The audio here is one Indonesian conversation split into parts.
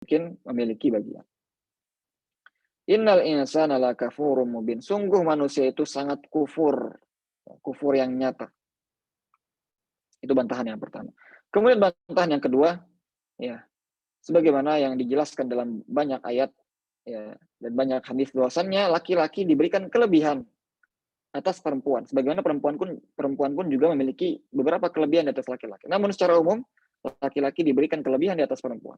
mungkin memiliki bagian. Innal insana lakafurun mubin. Sungguh manusia itu sangat kufur. Kufur yang nyata. Itu bantahan yang pertama. Kemudian bantahan yang kedua, ya, sebagaimana yang dijelaskan dalam banyak ayat, ya, dan banyak hadis, bahwasannya laki-laki diberikan kelebihan atas perempuan. Sebagaimana perempuan pun juga memiliki beberapa kelebihan di atas laki-laki. Namun secara umum, laki-laki diberikan kelebihan di atas perempuan.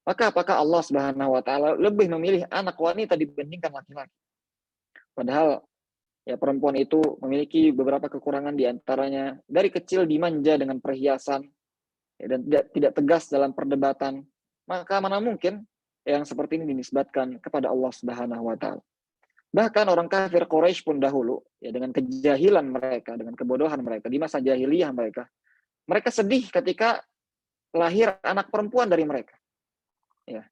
Maka apakah Allah Subhanahu wa taala lebih memilih anak wanita dibandingkan laki-laki? Padahal ya perempuan itu memiliki beberapa kekurangan, di antaranya dari kecil dimanja dengan perhiasan, ya, dan tidak tegas dalam perdebatan. Maka mana mungkin yang seperti ini dinisbatkan kepada Allah Subhanahu wa taala. Bahkan orang kafir Quraisy pun dahulu, ya, dengan kejahilan mereka, dengan kebodohan mereka di masa jahiliyah mereka sedih ketika lahir anak perempuan dari mereka. Ya.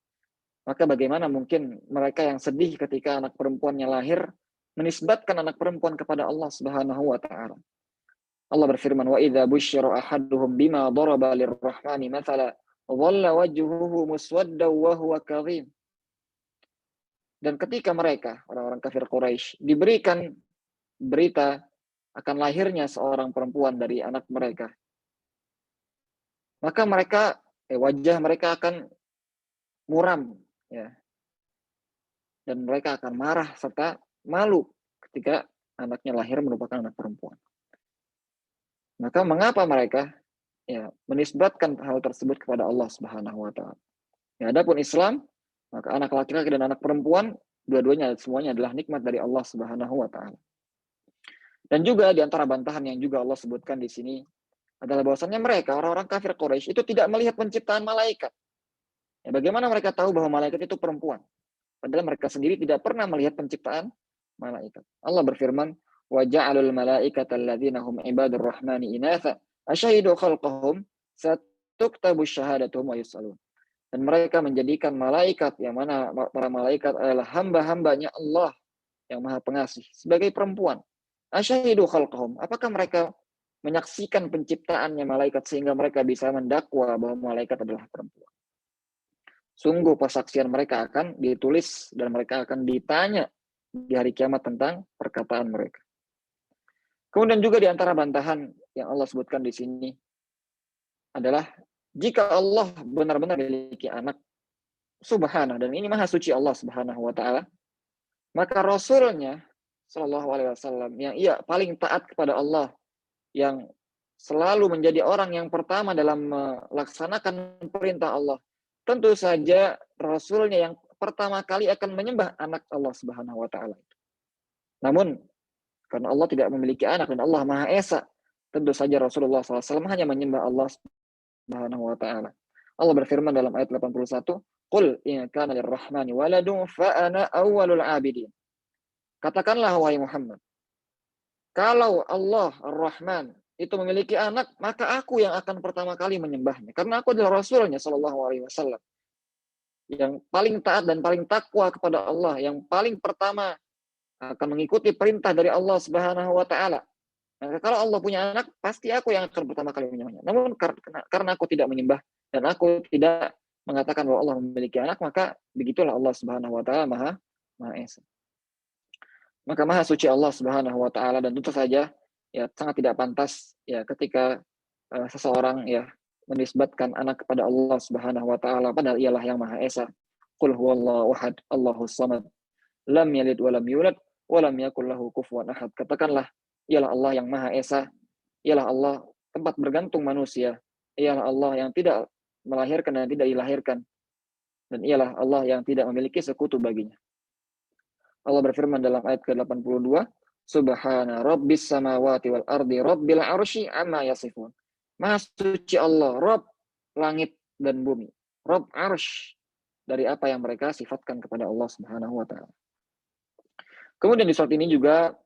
Maka bagaimana mungkin mereka yang sedih ketika anak perempuannya lahir menisbatkan anak perempuan kepada Allah Subhanahu wa taala. Allah berfirman, "Wa idza busyira ahaduhum bima daraba lirrahmani mathala, dhalla wajhuhu muswaddan wa huwa kadhim." Dan ketika mereka, orang-orang kafir Quraisy, diberikan berita akan lahirnya seorang perempuan dari anak mereka, maka wajah mereka akan muram, ya, dan mereka akan marah serta malu ketika anaknya lahir merupakan anak perempuan. Maka mengapa mereka, ya, menisbatkan hal tersebut kepada Allah Subhanahu wa taala? Ya, adapun Islam, maka anak laki-laki dan anak perempuan dua-duanya semuanya adalah nikmat dari Allah Subhanahu wa taala. Dan juga di antara bantahan yang juga Allah sebutkan di sini adalah bahwasannya mereka, orang-orang kafir Quraisy, itu tidak melihat penciptaan malaikat. Ya, bagaimana mereka tahu bahwa malaikat itu perempuan? Padahal mereka sendiri tidak pernah melihat penciptaan malaikat. Allah berfirman, "Wa ja'alul malaikata alladziina hum ibadur rahmani inatha asyhadu khalqahum satuktabu syahadatuhum wa yus'alun." Dan mereka menjadikan malaikat, yang mana para malaikat adalah hamba-hambanya Allah yang Maha Pengasih, sebagai perempuan. Asyhadu khalqahum. Apakah mereka menyaksikan penciptaannya malaikat sehingga mereka bisa mendakwa bahwa malaikat adalah perempuan? Sungguh persaksian mereka akan ditulis dan mereka akan ditanya di hari kiamat tentang perkataan mereka. Kemudian juga di antara bantahan yang Allah sebutkan di sini adalah jika Allah benar-benar memiliki anak, subhanahu, dan ini maha suci Allah Subhanahu wa taala, maka Rasulnya Shallallahu alaihi wasallam yang ia paling taat kepada Allah, yang selalu menjadi orang yang pertama dalam melaksanakan perintah Allah, tentu saja Rasulnya yang pertama kali akan menyembah anak Allah Subhanahu wa taala. Namun karena Allah tidak memiliki anak dan Allah Maha Esa, tentu saja Rasulullah SAW hanya menyembah Allah Subhanahu wa taala. Allah berfirman dalam ayat 81, "Qul in kana lirrahmani waladun fa ana awwalul 'abidin." Katakanlah wahai Muhammad, kalau Allah Ar-Rahman itu memiliki anak, maka aku yang akan pertama kali menyembahnya. Karena aku adalah Rasulnya Shallallahu alaihi wasallam, yang paling taat dan paling takwa kepada Allah, yang paling pertama akan mengikuti perintah dari Allah Subhanahu wa taala. Maka kalau Allah punya anak, pasti aku yang akan pertama kali menyembahnya. Namun karena aku tidak menyembah dan aku tidak mengatakan bahwa Allah memiliki anak, maka begitulah Allah Subhanahu wa taala Maha Esa. Maka Maha suci Allah Subhanahu wa taala, dan tentu saja ya sangat tidak pantas ya ketika seseorang ya menisbatkan anak kepada Allah Subhanahu wa taala, padahal ialah yang Maha Esa. Qul huwallahu ahad, Allahus samad, lam yalid wa lam yulad wa lam yakul lahu kufuwan ahad. Katakanlah, ialah Allah yang Maha Esa, ialah Allah tempat bergantung manusia, ialah Allah yang tidak melahirkan dan tidak dilahirkan, dan ialah Allah yang tidak memiliki sekutu baginya. Allah berfirman dalam ayat ke-82, Subhana rabbis samawati wal ardi rabbil arsy amma yasifun. Maha suci Allah, Rabb langit dan bumi, Rabb arsy, dari apa yang mereka sifatkan kepada Allah Subhanahu wa taala. Kemudian di surat ini juga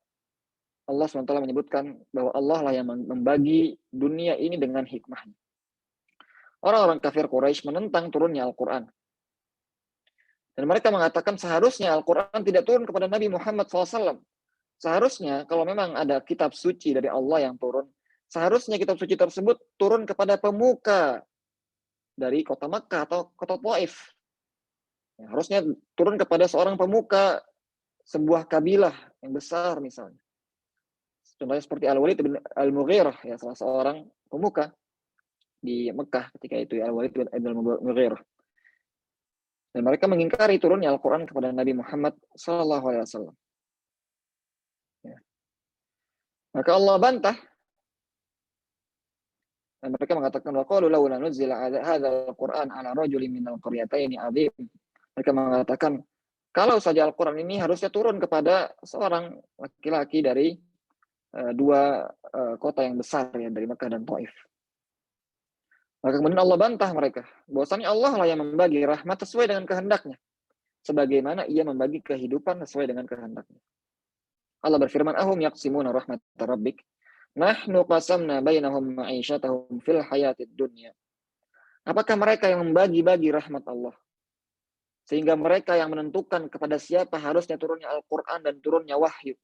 Allah SWT menyebutkan bahwa Allah lah yang membagi dunia ini dengan hikmahnya. Orang-orang kafir Quraisy menentang turunnya Al-Quran. Dan mereka mengatakan seharusnya Al-Quran tidak turun kepada Nabi Muhammad SAW. Seharusnya kalau memang ada kitab suci dari Allah yang turun, seharusnya kitab suci tersebut turun kepada pemuka dari kota Makkah atau kota Taif. Ya, harusnya turun kepada seorang pemuka sebuah kabilah yang besar misalnya. Contohnya seperti Al-Walid bin Al-Mughirah, ya, salah seorang pemuka di Mekah ketika itu, ya, Al-Walid bin Al-Mughirah. Dan mereka mengingkari turunnya Al-Quran kepada Nabi Muhammad SAW. Ya. Maka Allah bantah. Dan mereka mengatakan, وَقَالُوا لَوْلَا نُزِّلَ هَذَا الْقُرْآنَ عَلَى رَجُلٍ مِنَ الْقَرْيَتَيْنِ عَظِيمٍ. Mereka mengatakan, kalau saja Al-Quran ini harusnya turun kepada seorang laki-laki dari dua kota yang besar, ya, dari Mekah dan Taif. Maka kemudian Allah bantah mereka, bahwasanya Allah lah yang membagi rahmat sesuai dengan kehendaknya, sebagaimana ia membagi kehidupan sesuai dengan kehendaknya. Allah berfirman, ahum yaqsimuna rahmat rabbik, nahnu qasamna bainahum ma'isyatahum fil hayatid dunya. Apakah mereka yang membagi-bagi rahmat Allah? Sehingga mereka yang menentukan kepada siapa harusnya turunnya Al-Quran dan turunnya wahyu.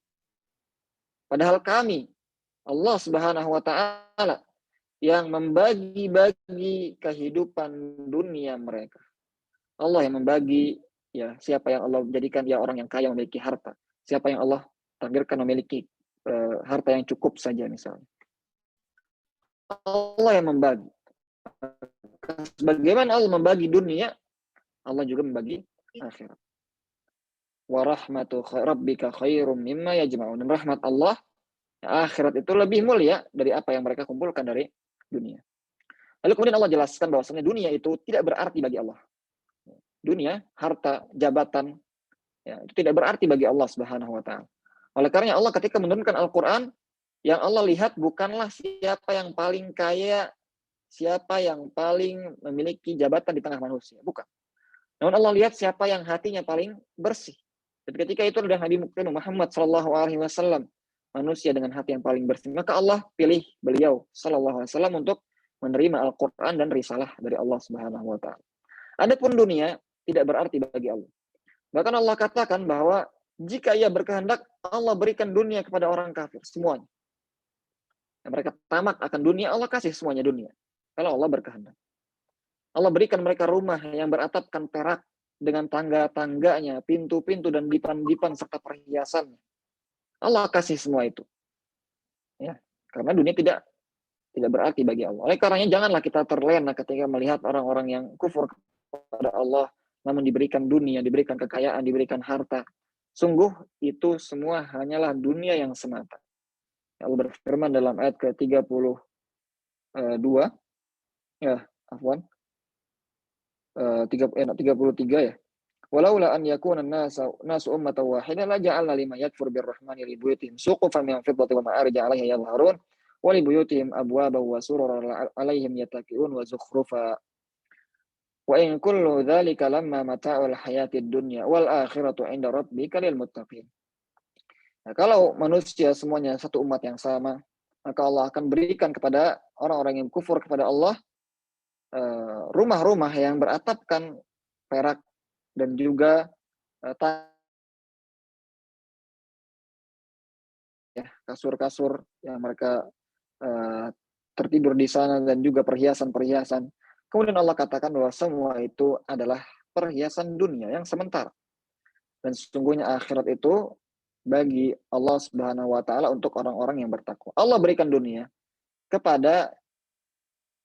Padahal kami, Allah Subhanahu wa Ta'ala, yang membagi-bagi kehidupan dunia mereka. Allah yang membagi, ya, siapa yang Allah jadikan dia orang yang kaya memiliki harta. Siapa yang Allah takdirkan memiliki harta yang cukup saja misalnya. Allah yang membagi. Bagaimana Allah membagi dunia, Allah juga membagi akhirat. Wa rahmatu rabbika khairum mimma yajma'un. Dan rahmat Allah, akhirat itu lebih mulia dari apa yang mereka kumpulkan dari dunia. Lalu kemudian Allah jelaskan bahwasanya dunia itu tidak berarti bagi Allah. Dunia, harta, jabatan, ya, itu tidak berarti bagi Allah Subhanahu wa Ta'ala. Oleh karena Allah ketika menurunkan Al-Quran, yang Allah lihat bukanlah siapa yang paling kaya, siapa yang paling memiliki jabatan di tengah manusia, bukan. Namun Allah lihat siapa yang hatinya paling bersih. Dan ketika itu adalah Nabi Muhammad SAW, manusia dengan hati yang paling bersih. Maka Allah pilih beliau SAW untuk menerima Al-Quran dan risalah dari Allah Subhanahu wa Ta'ala. Adapun dunia tidak berarti bagi Allah. Bahkan Allah katakan bahwa jika ia berkehendak, Allah berikan dunia kepada orang kafir semuanya. Yang mereka tamak akan dunia, Allah kasih semuanya dunia. Kalau Allah berkehendak. Allah berikan mereka rumah yang beratapkan perak dengan tangga-tangganya, pintu-pintu dan dipan-dipan serta perhiasannya. Allah kasih semua itu. Ya, karena dunia tidak berarti bagi Allah. Oleh karenanya janganlah kita terlena ketika melihat orang-orang yang kufur kepada Allah namun diberikan dunia, diberikan kekayaan, diberikan harta. Sungguh itu semua hanyalah dunia yang semata. Allah berfirman dalam ayat ke-32, ya, afwan, 33 ya. Walaula an yakuna nasu ummatan wahidah la ja'alna liman yakfur birrahmani li buyutihim suqufan min fiddatin wa ma'arij 'alaiha yadhharun wa li buyutihim abwaban wa sururan 'alaihim yattaqi'un wa zukhrufa. Wa in kullu dzalika lamma mata'ul hayatid dunya wal akhiratu 'inda rabbika lil muttaqin. Nah, kalau manusia semuanya satu umat yang sama, maka Allah akan berikan kepada orang-orang yang kufur kepada Allah rumah-rumah yang beratapkan perak dan juga kasur-kasur yang mereka tertidur di sana dan juga perhiasan-perhiasan. Kemudian Allah katakan bahwa semua itu adalah perhiasan dunia yang sementara. Dan sesungguhnya akhirat itu bagi Allah Subhanahu wa Ta'ala untuk orang-orang yang bertakwa. Allah berikan dunia kepada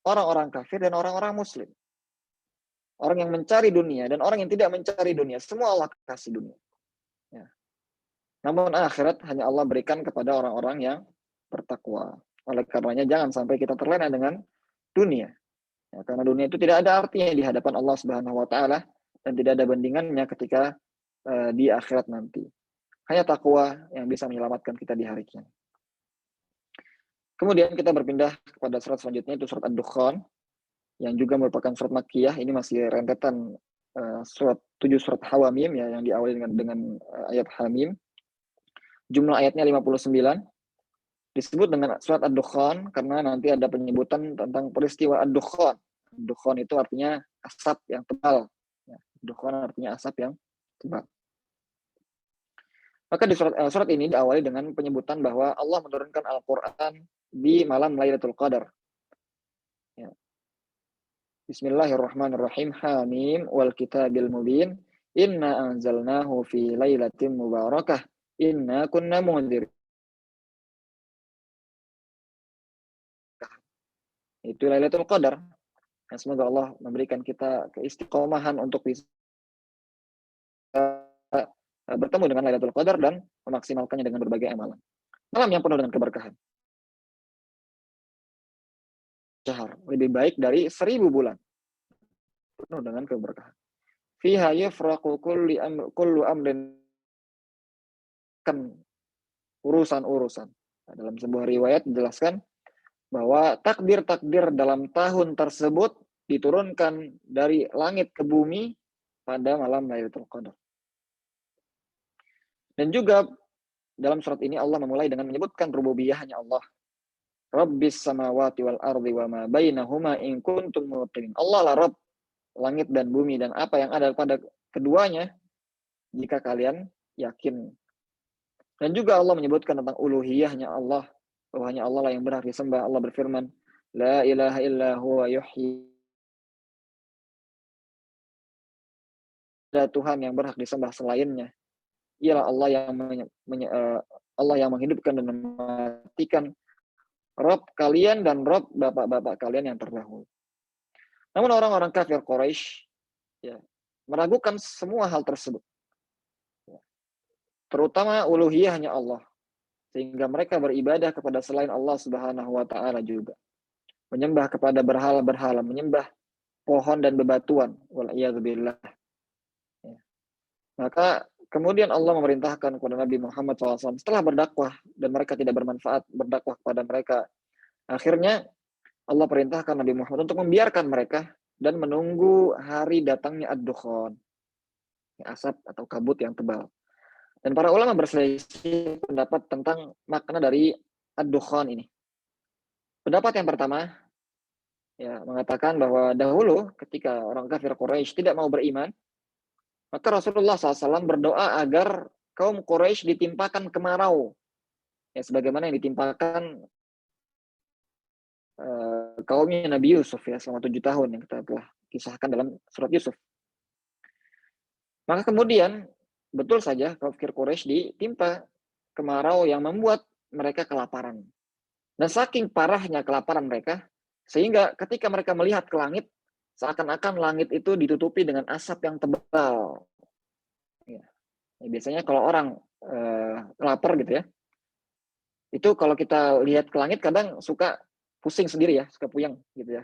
orang-orang kafir dan orang-orang muslim. Orang yang mencari dunia dan orang yang tidak mencari dunia, semua Allah kasih dunia. Ya. Namun akhirat hanya Allah berikan kepada orang-orang yang bertakwa. Oleh karenanya jangan sampai kita terlena dengan dunia. Ya, karena dunia itu tidak ada artinya di hadapan Allah Subhanahu wa Ta'ala dan tidak ada bandingannya ketika di akhirat nanti. Hanya takwa yang bisa menyelamatkan kita di hari kiamat. Kemudian kita berpindah kepada surat selanjutnya, itu surat Ad-Dukhan, yang juga merupakan surat Makkiyah. Ini masih rentetan surat 7 surat Hawamim, ya, yang diawali dengan ayat Hamim. Jumlah ayatnya 59. Disebut dengan surat Ad-Dukhan karena nanti ada penyebutan tentang peristiwa Ad-Dukhan. Ad-Dukhan itu artinya asap yang tebal. Ad-Dukhan artinya asap yang tebal. Maka di surat ini diawali dengan penyebutan bahwa Allah menurunkan Al-Quran di malam Lailatul Qadar. Ya. Bismillahirrahmanirrahim. Hamim wal kitabil mubin. Inna anzalnahu fi lailatin mubarakah. Inna kunna mundzirin. Itu Lailatul Qadar. Dan semoga Allah memberikan kita keistiqomahan untuk bisa bertemu dengan Lailatul Qadar dan memaksimalkannya dengan berbagai amalan. Malam yang penuh dengan keberkahan. Syahr lebih baik dari 1000 bulan penuh dengan keberkahan. Fiha yafraqu kullu amrin, kan urusan-urusan. Nah, dalam sebuah riwayat dijelaskan bahwa takdir-takdir dalam tahun tersebut diturunkan dari langit ke bumi pada malam Lailatul Qadar. Dan juga dalam surat ini Allah memulai dengan menyebutkan rububiyahnya Allah. Rabbis samawati wal ardi wa ma bainahuma in kuntum muqinin. Allah lah Rabb langit dan bumi dan apa yang ada pada keduanya jika kalian yakin. Dan juga Allah menyebutkan tentang uluhiyahnya Allah, bahwa hanya Allah lah yang berhak disembah. Allah berfirman, la ilaha illa huwa yuhyi. Ada Tuhan yang berhak disembah selainnya. Ialah Allah yang menghidupkan dan mematikan, Rob kalian dan Rob bapak-bapak kalian yang terdahulu. Namun orang-orang kafir Quraisy ya, meragukan semua hal tersebut. Terutama uluhiyahnya Allah. Sehingga mereka beribadah kepada selain Allah Subhanahu wa taala juga. Menyembah kepada berhala-berhala, menyembah pohon dan bebatuan. Wal'iyadzubillah. Ya. Maka kemudian Allah memerintahkan kepada Nabi Muhammad SAW setelah berdakwah dan mereka tidak bermanfaat berdakwah kepada mereka. Akhirnya Allah perintahkan Nabi Muhammad untuk membiarkan mereka dan menunggu hari datangnya ad-dukhan, asap atau kabut yang tebal. Dan para ulama berselisih pendapat tentang makna dari ad-dukhan ini. Pendapat yang pertama ya mengatakan bahwa dahulu ketika orang kafir Quraisy tidak mau beriman, maka Rasulullah SAW berdoa agar kaum Quraisy ditimpakan kemarau, ya sebagaimana yang ditimpakan kaumnya Nabi Yusuf ya selama 7 tahun yang kita telah kisahkan dalam surat Yusuf. Maka kemudian betul saja kafir Quraisy ditimpa kemarau yang membuat mereka kelaparan. Dan saking parahnya kelaparan mereka, sehingga ketika mereka melihat ke langit, seakan-akan langit itu ditutupi dengan asap yang tebal. Ya. Biasanya kalau orang lapar gitu ya, itu kalau kita lihat ke langit kadang suka pusing sendiri ya, suka puyeng gitu ya.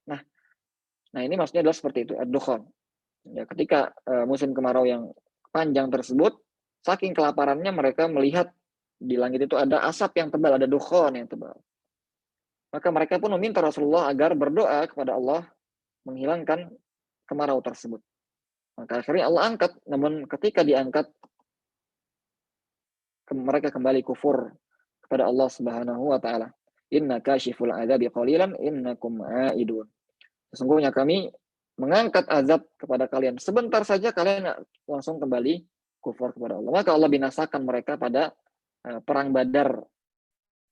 Nah ini maksudnya adalah seperti itu, ad-dukhan. Ya, ketika musim kemarau yang panjang tersebut, saking kelaparannya mereka melihat di langit itu ada asap yang tebal, ada dukhan yang tebal. Maka mereka pun meminta Rasulullah agar berdoa kepada Allah menghilangkan kemarau tersebut. Maka akhirnya Allah angkat, namun ketika diangkat, mereka kembali kufur kepada Allah Subhanahu wa taala. Inna kashiful adzabi qalilan innakum aidun. Sesungguhnya kami mengangkat azab kepada kalian. Sebentar saja kalian langsung kembali kufur kepada Allah. Maka Allah binasakan mereka pada perang Badar.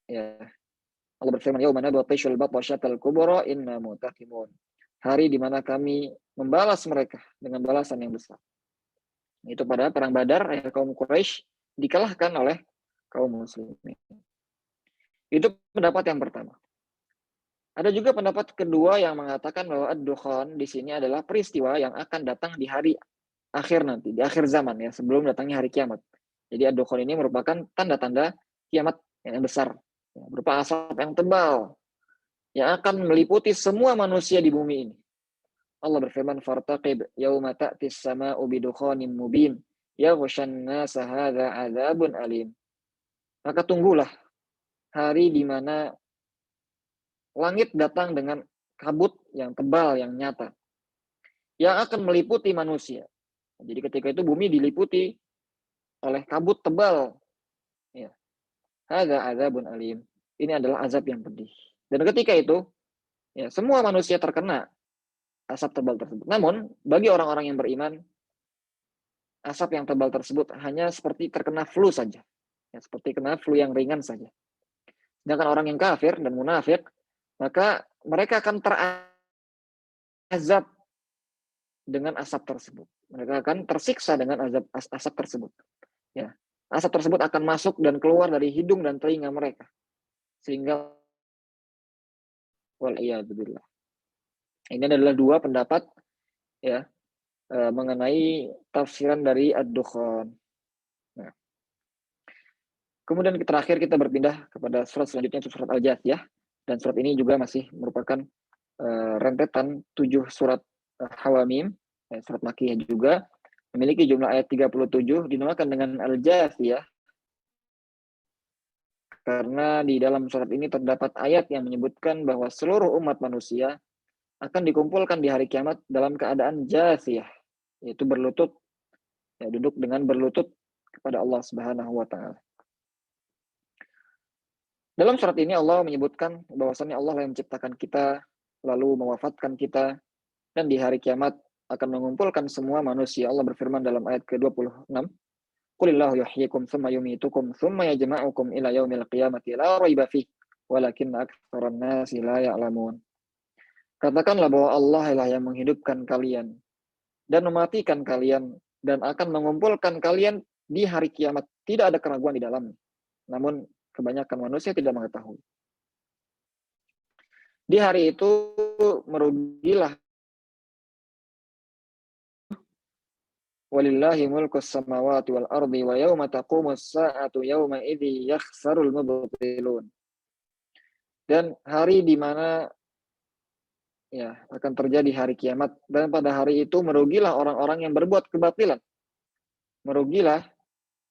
Ya. Allah berfirman, "Yaumana batishul batasyatal kubra inna mutaqimun." Hari di mana kami membalas mereka dengan balasan yang besar. Itu pada perang Badar, kaum Quraisy dikalahkan oleh kaum muslimin. Itu pendapat yang pertama. Ada juga pendapat kedua yang mengatakan bahwa ad-dukhan di sini adalah peristiwa yang akan datang di hari akhir nanti, di akhir zaman ya, sebelum datangnya hari kiamat. Jadi ad-dukhan ini merupakan tanda-tanda kiamat yang besar, ya, berupa asap yang tebal yang akan meliputi semua manusia di bumi ini. Allah berfirman, "Fartaqib yauma ta'tis sama'u bidukhanin mubin, yaghshan nasa hadza 'adzabun alim." Maka tunggulah hari di mana langit datang dengan kabut yang tebal, yang nyata, yang akan meliputi manusia. Jadi ketika itu bumi diliputi oleh kabut tebal. Ya. Hadza 'adzabun alim. Ini adalah azab yang pedih. Dan ketika itu, ya semua manusia terkena asap tebal tersebut. Namun, bagi orang-orang yang beriman, asap yang tebal tersebut hanya seperti terkena flu saja. Ya, seperti kena flu yang ringan saja. Sedangkan orang yang kafir dan munafik, maka mereka akan terazab dengan asap tersebut. Mereka akan tersiksa dengan asap tersebut. Ya, asap tersebut akan masuk dan keluar dari hidung dan telinga mereka, sehingga waliyadzubillah. Ini adalah dua pendapat ya mengenai tafsiran dari ad-dukhan. Nah, kemudian terakhir kita berpindah kepada surat selanjutnya, surat Al-Jathiyah, dan surat ini juga masih merupakan rentetan 7 surat Hawamim, surat Makkiyah juga, memiliki jumlah ayat 37, dinamakan dengan Al-Jathiyah karena di dalam surat ini terdapat ayat yang menyebutkan bahwa seluruh umat manusia akan dikumpulkan di hari kiamat dalam keadaan jathiyah, yaitu berlutut, ya, duduk dengan berlutut kepada Allah Subhanahu wa taala. Dalam surat ini Allah menyebutkan bahwasannya Allah yang menciptakan kita, lalu mewafatkan kita, dan di hari kiamat akan mengumpulkan semua manusia. Allah berfirman dalam ayat ke-26, Qulillahu yuhyikum thumma yumitukum thumma yajma'ukum ila yaumil qiyamati la raiba fihi walakinna aktsaran nasi la ya'lamun. Katakanlah bahwa Allah lah yang menghidupkan kalian dan mematikan kalian dan akan mengumpulkan kalian di hari kiamat. Tidak ada keraguan di dalamnya. Namun kebanyakan manusia tidak mengetahui. Di hari itu merugilah walillahi mulkus samawati wal ardi wa yawma taqumus sa'atu yawma idzi yakhsarul mubtilun. Dan hari di mana ya akan terjadi hari kiamat, dan pada hari itu merugilah orang-orang yang berbuat kebatilan. Merugilah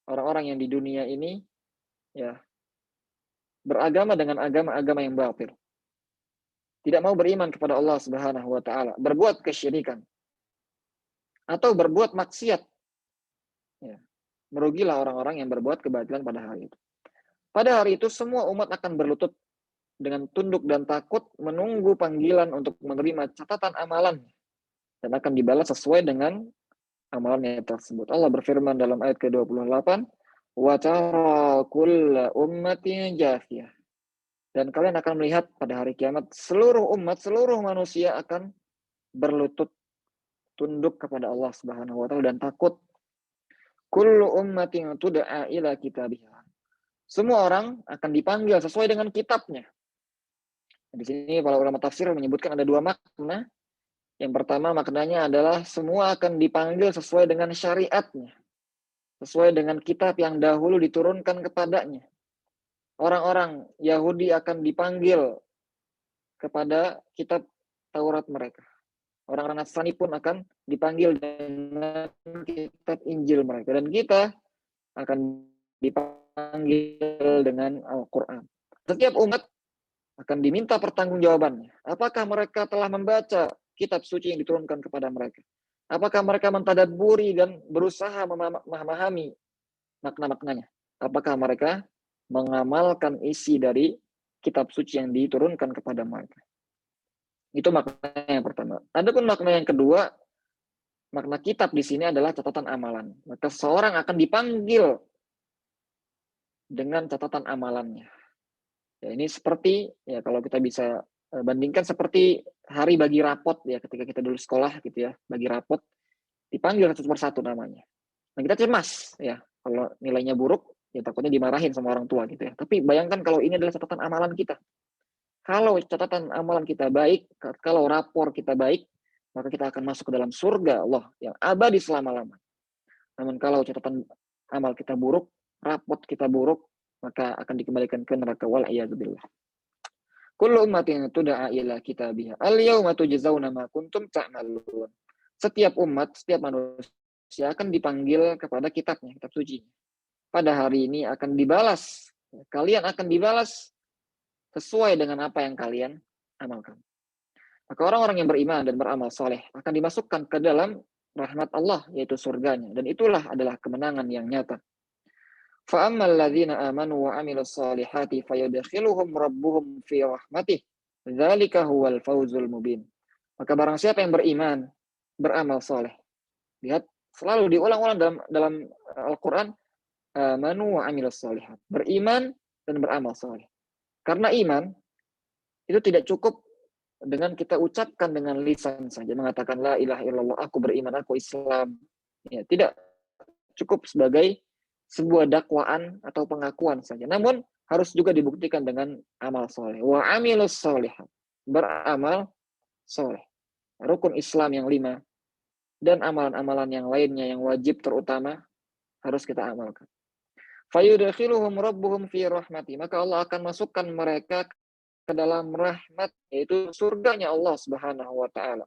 orang-orang yang di dunia ini ya beragama dengan agama-agama yang batil. Tidak mau beriman kepada Allah Subhanahu wa taala, berbuat kesyirikan atau berbuat maksiat. Ya. Merugilah orang-orang yang berbuat kebatilan pada hari itu. Pada hari itu semua umat akan berlutut dengan tunduk dan takut menunggu panggilan untuk menerima catatan amalannya dan akan dibalas sesuai dengan amalannya tersebut. Allah berfirman dalam ayat ke-28, wa tara kulla ummatin jathiyah. Dan kalian akan melihat pada hari kiamat seluruh umat, seluruh manusia akan berlutut tunduk kepada Allah Subhanahu wa taala dan takut. Kullu ummatin tud'a ila kitabiha. Semua orang akan dipanggil sesuai dengan kitabnya. Di sini para ulama tafsir menyebutkan ada dua makna. Yang pertama maknanya adalah semua akan dipanggil sesuai dengan syariatnya, sesuai dengan kitab yang dahulu diturunkan kepadanya. Orang-orang Yahudi akan dipanggil kepada kitab Taurat mereka. Orang-orang Nasrani pun akan dipanggil dengan kitab Injil mereka. Dan kita akan dipanggil dengan Al-Quran. Setiap umat akan diminta pertanggungjawabannya. Apakah mereka telah membaca kitab suci yang diturunkan kepada mereka? Apakah mereka mentadabburi dan berusaha memahami makna-maknanya? Apakah mereka mengamalkan isi dari kitab suci yang diturunkan kepada mereka? Itu makna yang pertama. Adapun makna yang kedua, makna kitab di sini adalah catatan amalan. Maka seorang akan dipanggil dengan catatan amalannya. Ya, ini seperti ya kalau kita bisa bandingkan seperti hari bagi rapot ya ketika kita dulu sekolah gitu ya, bagi rapot dipanggil satu persatu namanya. Nah, kita cemas ya kalau nilainya buruk ya takutnya dimarahin sama orang tua gitu ya. Tapi bayangkan kalau ini adalah catatan amalan kita. Kalau catatan amalan kita baik, kalau rapor kita baik, maka kita akan masuk ke dalam surga Allah yang abadi selama-lamanya. Namun kalau catatan amal kita buruk, rapot kita buruk, maka akan dikembalikan ke neraka wal iyadzubillah. Kullu ummatin tud'a ila kitabiha. Al-yauma tujzauna ma kuntum ta'malun. Setiap umat, setiap manusia akan dipanggil kepada kitabnya, kitab suci. Pada hari ini akan dibalas. Kalian akan dibalas sesuai dengan apa yang kalian amalkan. Maka orang-orang yang beriman dan beramal soleh akan dimasukkan ke dalam rahmat Allah, yaitu surganya. Dan itulah adalah kemenangan yang nyata. فَأَمَّا الَّذِينَ آمَنُوا وَعَمِلُوا الصَّالِحَاتِ فَيُدْخِلُهُمْ رَبُّهُمْ فِي رَحْمَتِهِ ذَلِكَ هُوَ الْفَوْزُ الْمُبِينُ. Maka barang siapa yang beriman, beramal soleh. Lihat, selalu diulang-ulang dalam Al-Quran, amanu wa amilus solihat. Beriman dan beramal soleh. Karena iman itu tidak cukup dengan kita ucapkan dengan lisan saja, mengatakan la ilaha illallah, aku beriman, aku Islam. Ya, tidak cukup sebagai sebuah dakwaan atau pengakuan saja. Namun harus juga dibuktikan dengan amal soleh. Wa amilus solihat. Beramal soleh. Rukun Islam yang 5 dan amalan-amalan yang lainnya yang wajib terutama harus kita amalkan. Fayudkhiluhum rabbuhum fi rahmati. Maka Allah akan masukkan mereka ke dalam rahmat, yaitu surganya Allah Subhanahu wa taala.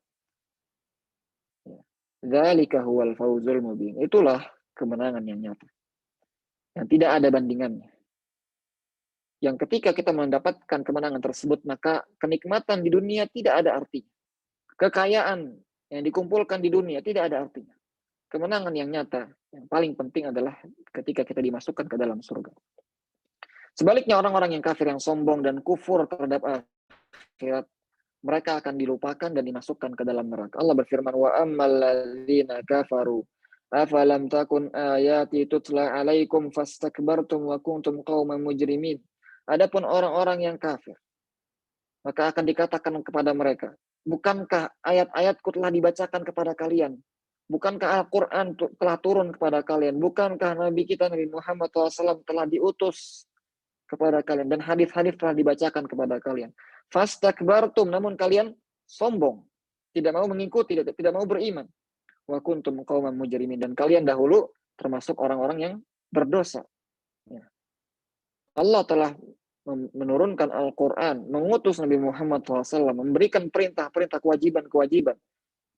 Dzalika huwal fawzul mubin. Itulah kemenangan yang nyata. Yang tidak ada bandingannya. Yang ketika kita mendapatkan kemenangan tersebut, maka kenikmatan di dunia tidak ada artinya. Kekayaan yang dikumpulkan di dunia tidak ada artinya. Kemenangan yang nyata, yang paling penting adalah ketika kita dimasukkan ke dalam surga. Sebaliknya orang-orang yang kafir, yang sombong dan kufur terhadap akhirat, mereka akan dilupakan dan dimasukkan ke dalam neraka. Allah berfirman, wa ammal ladzina kafaru afalam takun ayati tutla alaikum fastakbartum wa kuntum qauman mujrimin. Adapun orang-orang yang kafir, maka akan dikatakan kepada mereka, bukankah ayat-ayatku telah dibacakan kepada kalian? Bukankah Al-Quran telah turun kepada kalian? Bukankah Nabi kita Nabi Muhammad SAW telah diutus kepada kalian? Dan hadis-hadis telah dibacakan kepada kalian. Fastakbartum, namun kalian sombong. Tidak mau mengikuti, tidak mau beriman. Wa kuntum qauman mujrimin. Dan kalian dahulu termasuk orang-orang yang berdosa. Ya. Allah telah menurunkan Al-Quran, mengutus Nabi Muhammad SAW, memberikan perintah-perintah, kewajiban-kewajiban,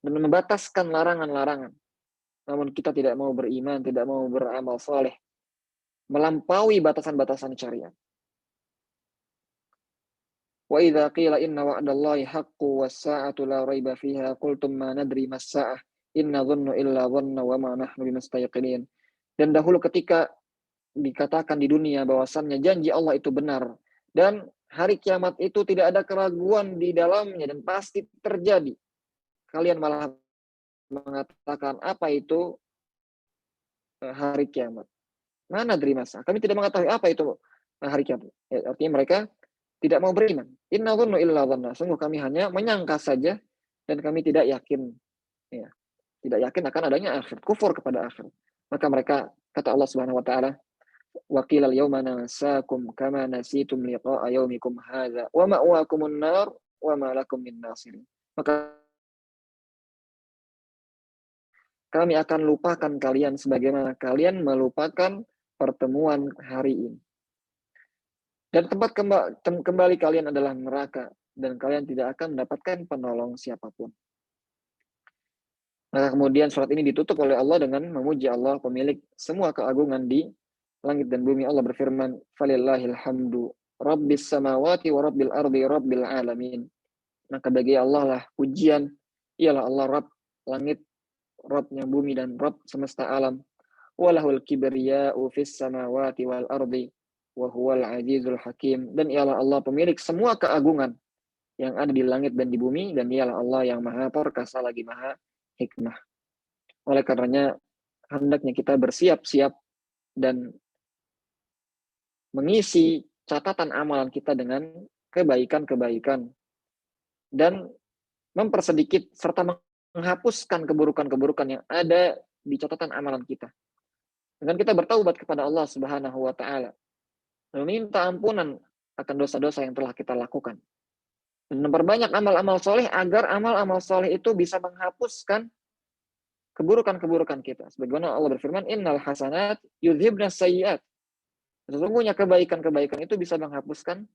dan membataskan larangan-larangan. Namun kita tidak mau beriman, tidak mau beramal saleh, melampaui batasan-batasan syariat. Wa idza qila inna wa'dallahi haqqun was-sa'atu la raiba fiha qultum ma nadri mas-sa'ah inna dhunnu illa dhanna wa ma nahnu bimustayqinin. Dan dahulu ketika dikatakan di dunia bahwasannya janji Allah itu benar dan hari kiamat itu tidak ada keraguan di dalamnya dan pasti terjadi, kalian malah mengatakan apa itu hari kiamat. Mana dari masa? Kami tidak mengetahui apa itu hari kiamat. Ya, artinya mereka tidak mau beriman. Inna dhunnu illa dhanna. Sungguh kami hanya menyangka saja dan kami tidak yakin. Ya, tidak yakin akan adanya akhir, kufur kepada akhir. Maka mereka, kata Allah Subhanahu wa taala, wa qila al-yawma nansakum kama nasitum liqa'a yaumikum hadza wa ma'wakumun nar wa ma lakum min nasirin. Maka kami akan lupakan kalian sebagaimana kalian melupakan pertemuan hari ini. Dan tempat kembali kalian adalah neraka, dan kalian tidak akan mendapatkan penolong siapapun. Maka kemudian surat ini ditutup oleh Allah dengan memuji Allah, pemilik semua keagungan di langit dan bumi. Allah berfirman, falillahil hamdu rabbis samawati wa rabbil ardi rabbil alamin. Maka bagi Allah lah pujian, ialah Allah Rabb langit, Rabbnya bumi dan Rabb semesta alam. Walahul kibriya'u fis samawati wal ardi wa huwal azizul hakim. Dan ialah Allah pemilik semua keagungan yang ada di langit dan di bumi, dan ialah Allah yang maha perkasa lagi maha hikmah. Oleh karenanya hendaknya kita bersiap-siap dan mengisi catatan amalan kita dengan kebaikan-kebaikan dan mempersedikit serta menghapuskan keburukan-keburukan yang ada di catatan amalan kita. Dengan kita bertaubat kepada Allah Subhanahu wa taala, meminta ampunan akan dosa-dosa yang telah kita lakukan. Dan memperbanyak amal-amal soleh agar amal-amal soleh itu bisa menghapuskan keburukan-keburukan kita. Sebagaimana Allah berfirman, innal hasanat yudhibnas sayyiat. Sesungguhnya kebaikan-kebaikan itu bisa menghapuskan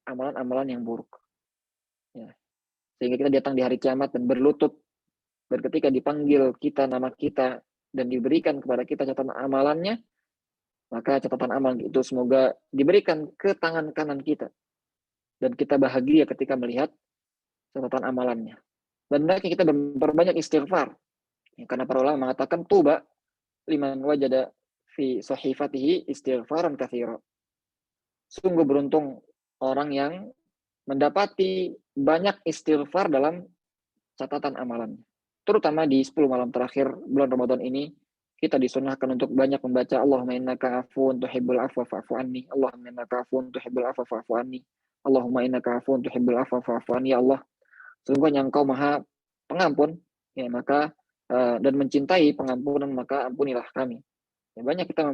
amalan-amalan yang buruk. Ya. Sehingga kita datang di hari kiamat dan berlutut, dan ketika dipanggil kita, nama kita, dan diberikan kepada kita catatan amalannya, maka catatan amalan itu semoga diberikan ke tangan kanan kita. Dan kita bahagia ketika melihat catatan amalannya. Dan hendaknya kita berbanyak istighfar. Karena para ulama mengatakan tuba liman wajada fi sahifatihi istighfaran katsira. Sungguh beruntung orang yang mendapati banyak istighfar dalam catatan amalannya. Terutama di 10 malam terakhir bulan Ramadan ini, kita disunahkan untuk banyak membaca Allahumma innaka afuwun tuhibbul afwa fa'fu anni. Allahumma innaka afuwun tuhibbul afwa fa'fu anni. Allahumma innaka afuwun tuhibbul afwa fa'fu anni. Ya Allah, Sesungguhnya Engkau Maha Pengampun, ya maka dan mencintai pengampunan, maka ampunilah kami. Ya, banyak kita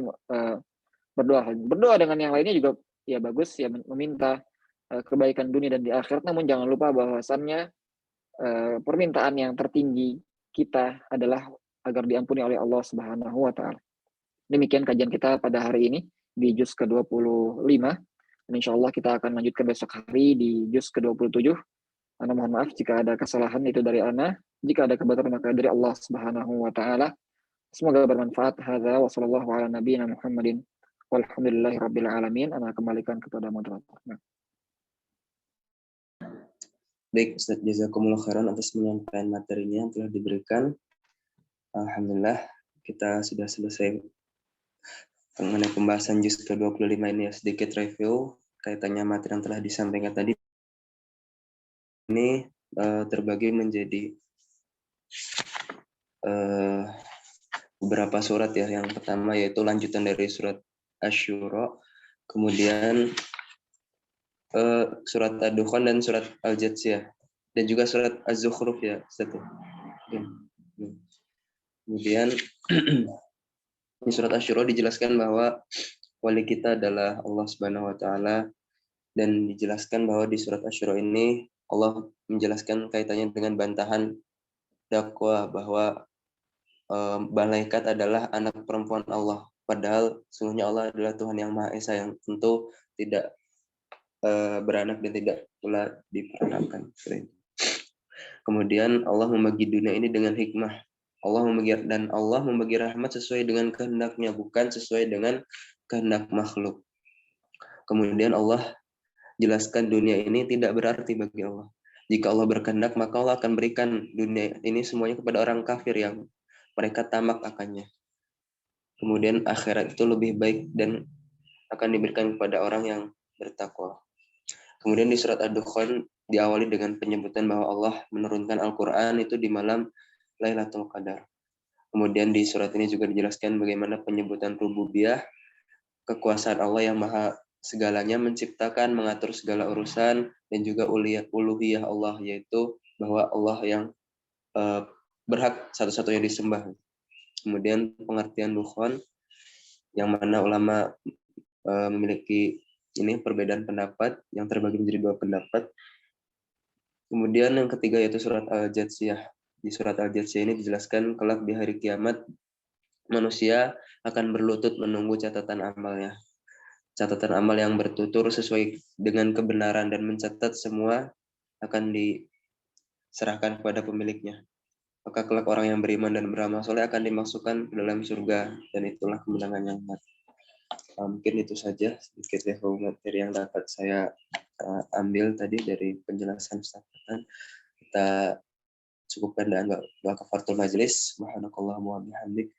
berdoa dengan yang lainnya juga ya bagus ya, meminta kebaikan dunia dan di akhirat, namun jangan lupa bahwasannya permintaan yang tertinggi kita adalah agar diampuni oleh Allah Subhanahu wa taala. Demikian kajian kita pada hari ini di juz ke-25. Dan insyaallah kita akan lanjutkan besok hari di juz ke-27. Ana mohon maaf jika ada kesalahan itu dari ana, jika ada kebenaran maka dari Allah Subhanahu wa taala. Semoga bermanfaat. Hadza wa sallallahu ala nabiyyina Muhammadin walhamdulillahi rabbil alamin. Ana kembalikan kepada moderator. Nah. Baik, Ustaz, jazakumullah khairan atas penyampaian materinya yang telah diberikan. Alhamdulillah, kita sudah selesai mengenai pembahasan juz ke-25 ini. Sedikit review kaitannya materi yang telah disampaikan tadi. Ini terbagi menjadi beberapa surat ya. Yang pertama yaitu lanjutan dari surat Asy-Syura, kemudian surat Ad-Dukhan dan surat Al-Jatsiyah, dan juga surat Az-Zukhruf ya, Ustaz. Kemudian di surat Asy-Syura dijelaskan bahwa wali kita adalah Allah Subhanahu wa taala, dan dijelaskan bahwa di surat Asy-Syura ini Allah menjelaskan kaitannya dengan bantahan dakwah bahwa malaikat adalah anak perempuan Allah, padahal sesungguhnya Allah adalah Tuhan yang Maha Esa yang tentu tidak beranak dan tidak pula diperanakan. Kemudian Allah membagi dunia ini dengan hikmah. Allah membagi rahmat sesuai dengan kehendaknya, bukan sesuai dengan kehendak makhluk. Kemudian Allah jelaskan dunia ini tidak berarti bagi Allah. Jika Allah berkehendak, maka Allah akan berikan dunia ini semuanya kepada orang kafir yang mereka tamak akannya. Kemudian akhirat itu lebih baik dan akan diberikan kepada orang yang bertakwa. Kemudian di surat Ad-Dukhan diawali dengan penyebutan bahwa Allah menurunkan Al-Quran itu di malam Lailatul Qadar. Kemudian di surat ini juga dijelaskan bagaimana penyebutan rububiyah, kekuasaan Allah yang maha segalanya, menciptakan, mengatur segala urusan, dan juga uluhiyah Allah, yaitu bahwa Allah yang berhak satu-satunya disembah. Kemudian pengertian Dukhan, yang mana ulama memiliki ini perbedaan pendapat yang terbagi menjadi dua pendapat. Kemudian yang ketiga yaitu surat Al-Jatsiyah. Di surat Al-Jatsiyah ini dijelaskan kelak di hari kiamat manusia akan berlutut menunggu catatan amalnya. Catatan amal yang bertutur sesuai dengan kebenaran dan mencatat semua akan diserahkan kepada pemiliknya. Maka kelak orang yang beriman dan beramal soleh akan dimasukkan ke dalam surga, dan itulah kemenangan yang nyata. Mungkin itu saja sedikit review materi yang dapat saya ambil tadi dari penjelasan Ustaz. Kita cukupkan dengan doa kafaratul majelis. Subhanakallahumma wa bihamdik